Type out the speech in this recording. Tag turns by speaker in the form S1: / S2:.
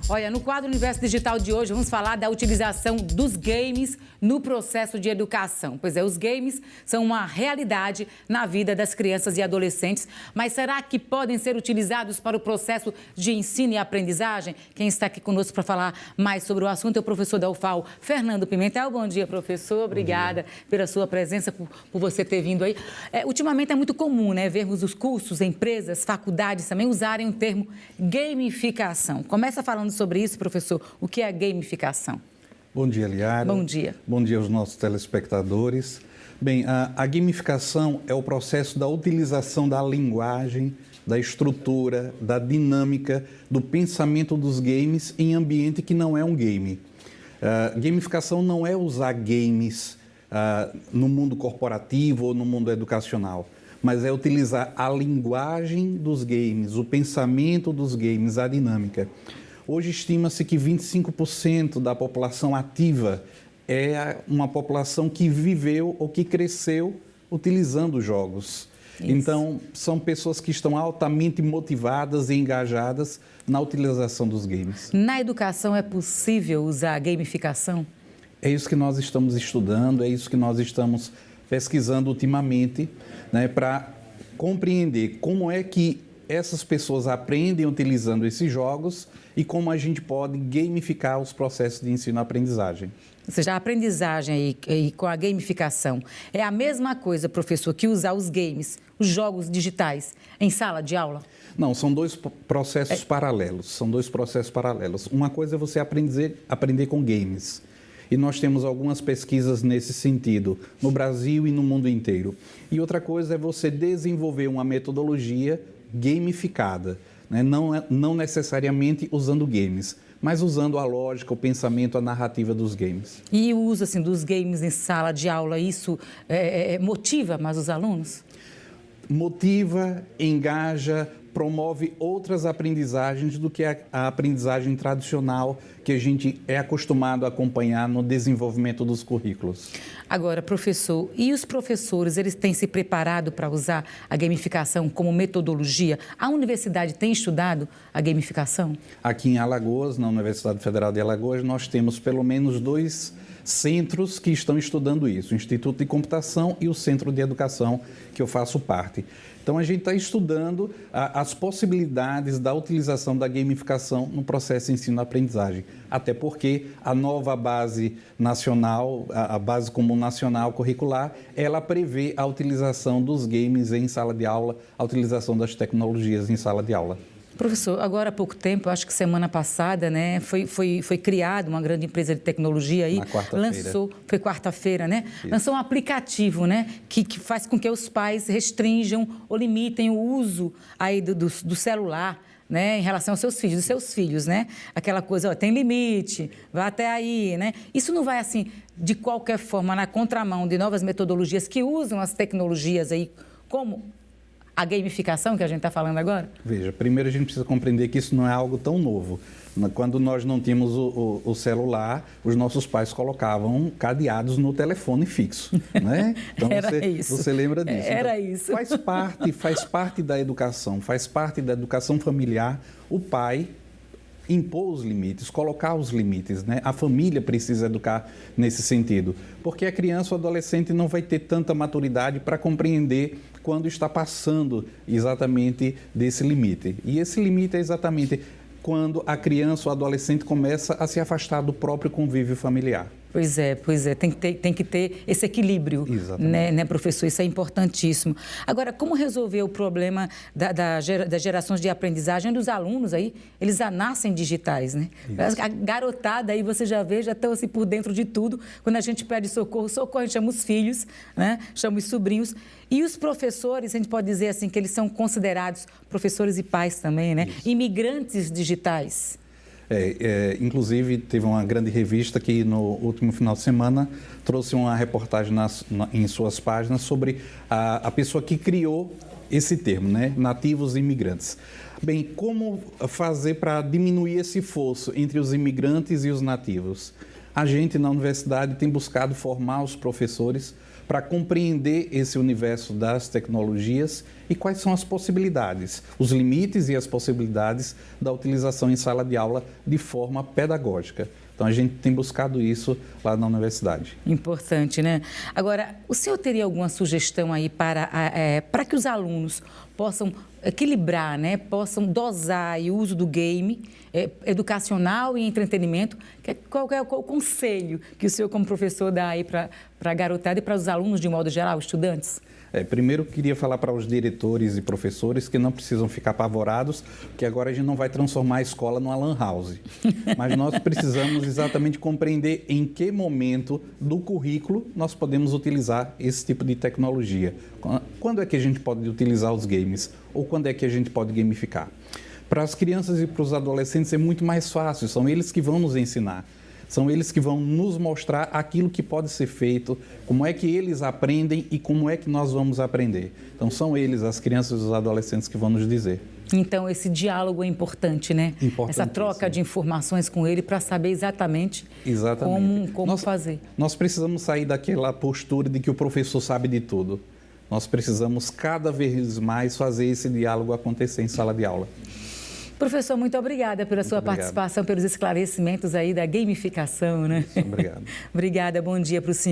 S1: Olha, no quadro Universo Digital de hoje, vamos falar da utilização dos games no processo de educação. Pois é, os games são uma realidade na vida das crianças e adolescentes, mas será que podem ser utilizados para o processo de ensino e aprendizagem? Quem está aqui conosco para falar mais sobre o assunto é o professor da UFAL, Fernando Pimentel. Bom dia, professor. Obrigada pela sua presença, por você ter vindo aí. Ultimamente é muito comum, né, vermos os cursos, empresas, faculdades também usarem o termo gamificação. Começa falando sobre isso, professor. O que é gamificação?
S2: Bom dia, Liara.
S1: Bom dia.
S2: Bom dia aos nossos telespectadores. Bem, a gamificação é o processo da utilização da linguagem, da estrutura, da dinâmica, do pensamento dos games em ambiente que não é um game. Gamificação não é usar games no mundo corporativo ou no mundo educacional, mas é utilizar a linguagem dos games, o pensamento dos games, a dinâmica. Hoje estima-se que 25% da população ativa é uma população que viveu ou que cresceu utilizando jogos. Isso. Então, são pessoas que estão altamente motivadas e engajadas na utilização dos games.
S1: Na educação é possível usar a gamificação?
S2: É isso que nós estamos estudando, é isso que nós estamos pesquisando ultimamente, né, para compreender como é que essas pessoas aprendem utilizando esses jogos e como a gente pode gamificar os processos de ensino-aprendizagem.
S1: Ou seja, a aprendizagem aí com a gamificação é a mesma coisa, professor, que usar os games, os jogos digitais, em sala de aula?
S2: Não, são dois processos paralelos. São dois processos paralelos. Uma coisa é você aprender com games. E nós temos algumas pesquisas nesse sentido, no Brasil e no mundo inteiro. E outra coisa é você desenvolver uma metodologia gamificada, né? Não necessariamente usando games, mas usando a lógica, o pensamento, a narrativa dos games.
S1: E o uso assim, dos games em sala de aula, isso motiva mais os alunos?
S2: Motiva, engaja, promove outras aprendizagens do que a aprendizagem tradicional que a gente é acostumado a acompanhar no desenvolvimento dos currículos.
S1: Agora, professor, e os professores, eles têm se preparado para usar a gamificação como metodologia? A universidade tem estudado a gamificação?
S2: Aqui em Alagoas, na Universidade Federal de Alagoas, nós temos pelo menos 2 centros que estão estudando isso, o Instituto de Computação e o Centro de Educação, que eu faço parte. Então, a gente está estudando as possibilidades da utilização da gamificação no processo de ensino-aprendizagem, até porque a nova base nacional, a base comum nacional curricular, ela prevê a utilização dos games em sala de aula, a utilização das tecnologias em sala de aula.
S1: Professor, agora há pouco tempo, acho que semana passada, né, foi criada uma grande empresa de tecnologia aí.
S2: Na quarta-feira.
S1: Foi quarta-feira, né?
S2: Isso.
S1: Lançou um aplicativo, né, que faz com que os pais restringam ou limitem o uso aí do celular, né, em relação aos seus filhos, né? Aquela coisa, ó, tem limite, vai até aí, né? Isso não vai, assim, de qualquer forma, na contramão de novas metodologias que usam as tecnologias aí como a gamificação que a gente está falando agora?
S2: Veja, primeiro a gente precisa compreender que isso não é algo tão novo. Quando nós não tínhamos o celular, os nossos pais colocavam cadeados no telefone fixo, né? Então você lembra disso.
S1: Era
S2: então,
S1: isso.
S2: Faz parte da educação, faz parte da educação familiar o pai impor os limites, colocar os limites, né? A família precisa educar nesse sentido, porque a criança ou adolescente não vai ter tanta maturidade para compreender quando está passando exatamente desse limite. E esse limite é exatamente quando a criança ou adolescente começa a se afastar do próprio convívio familiar.
S1: Pois é, tem que ter esse equilíbrio, né, professor? Isso é importantíssimo. Agora, como resolver o problema das gerações de aprendizagem dos alunos aí? Eles já nascem digitais, né? Isso. A garotada aí, você já vê, já estão assim por dentro de tudo. Quando a gente pede socorro, a gente chama os filhos, né? Chama os sobrinhos. E os professores, a gente pode dizer assim, que eles são considerados, professores e pais também, né? Isso. Imigrantes digitais.
S2: Inclusive, teve uma grande revista que no último final de semana trouxe uma reportagem em suas páginas sobre a pessoa que criou esse termo, né? Nativos e imigrantes. Bem, como fazer para diminuir esse fosso entre os imigrantes e os nativos? A gente, na universidade, tem buscado formar os professores para compreender esse universo das tecnologias e quais são as possibilidades, os limites e as possibilidades da utilização em sala de aula de forma pedagógica. Então, a gente tem buscado isso lá na universidade.
S1: Importante, né? Agora, o senhor teria alguma sugestão aí para que os alunos possam equilibrar, né? Possam dosar o uso do game educacional e entretenimento? Qual é o conselho que o senhor, como professor, dá aí para a garotada e para os alunos, de modo geral, estudantes?
S2: Primeiro, queria falar para os diretores e professores que não precisam ficar apavorados, que agora a gente não vai transformar a escola numa lan house. Mas nós precisamos exatamente compreender em que momento do currículo nós podemos utilizar esse tipo de tecnologia. Quando é que a gente pode utilizar os games? Ou quando é que a gente pode gamificar? Para as crianças e para os adolescentes é muito mais fácil, são eles que vão nos ensinar. São eles que vão nos mostrar aquilo que pode ser feito, como é que eles aprendem e como é que nós vamos aprender. Então, são eles, as crianças e os adolescentes, que vão nos dizer.
S1: Então, esse diálogo é importante, né? Essa troca de informações com ele para saber exatamente como fazer. Nós
S2: precisamos sair daquela postura de que o professor sabe de tudo. Nós precisamos cada vez mais fazer esse diálogo acontecer em sala de aula.
S1: Professor, muito obrigada pela sua participação, pelos esclarecimentos aí da gamificação, né?
S2: Isso, obrigado.
S1: Obrigada, bom dia para o senhor.